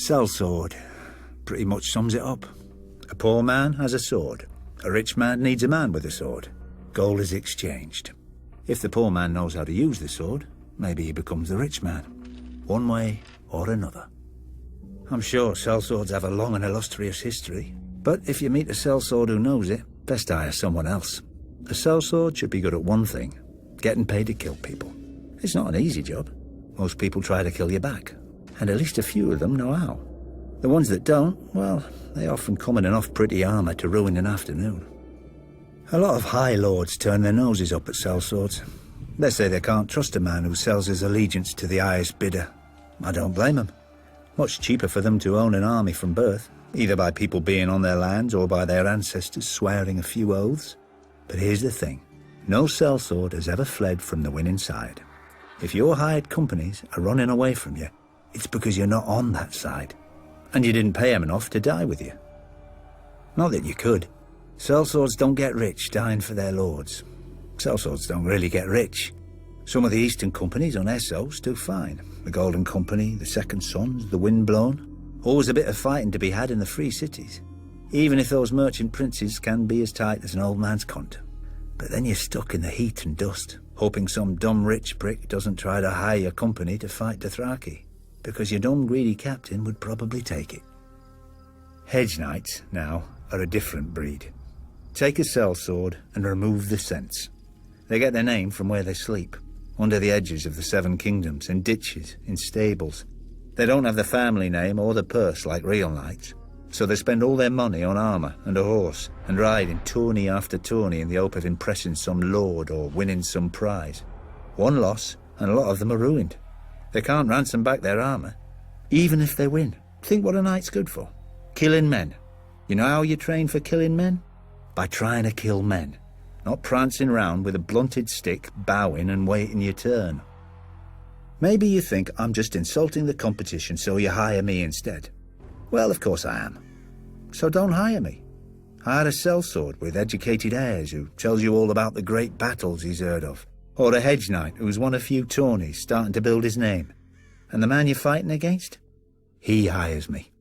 Sellsword pretty much sums it up. A poor man has a sword. A rich man needs a man with a sword. Gold is exchanged. If the poor man knows how to use the sword, maybe he becomes the rich man, one way or another. I'm sure sellswords have a long and illustrious history, but if you meet a sellsword who knows it, best hire someone else. A sellsword should be good at one thing, getting paid to kill people. It's not an easy job. Most people try to kill you back, and at least a few of them know how. The ones that don't, well, they often come in enough pretty armour to ruin an afternoon. A lot of high lords turn their noses up at sellswords. They say they can't trust a man who sells his allegiance to the highest bidder. I don't blame them. Much cheaper for them to own an army from birth, either by people being on their lands or by their ancestors swearing a few oaths. But here's the thing. No sellsword has ever fled from the winning side. If your hired companies are running away from you, it's because you're not on that side, and you didn't pay them enough to die with you. Not that you could. Sellswords don't get rich dying for their lords. Sellswords don't really get rich. Some of the Eastern companies on Essos do fine. The Golden Company, the Second Sons, the Windblown. Always a bit of fighting to be had in the free cities, even if those merchant princes can be as tight as an old man's cunt. But then you're stuck in the heat and dust, hoping some dumb rich prick doesn't try to hire your company to fight Dothraki, because your dumb greedy captain would probably take it. Hedge knights, now, are a different breed. Take a sellsword and remove the scents. They get their name from where they sleep, under the edges of the Seven Kingdoms, in ditches, in stables. They don't have the family name or the purse like real knights, so they spend all their money on armour and a horse, and ride in tourney after tourney in the hope of impressing some lord or winning some prize. One loss, and a lot of them are ruined. They can't ransom back their armour, even if they win. Think what a knight's good for. Killing men. You know how you train for killing men? By trying to kill men, not prancing round with a blunted stick, bowing and waiting your turn. Maybe you think I'm just insulting the competition so you hire me instead. Well, of course I am. So don't hire me. Hire a sellsword with educated heirs who tells you all about the great battles he's heard of. Or a hedge knight who's won a few tourneys starting to build his name. And the man you're fighting against? He hires me.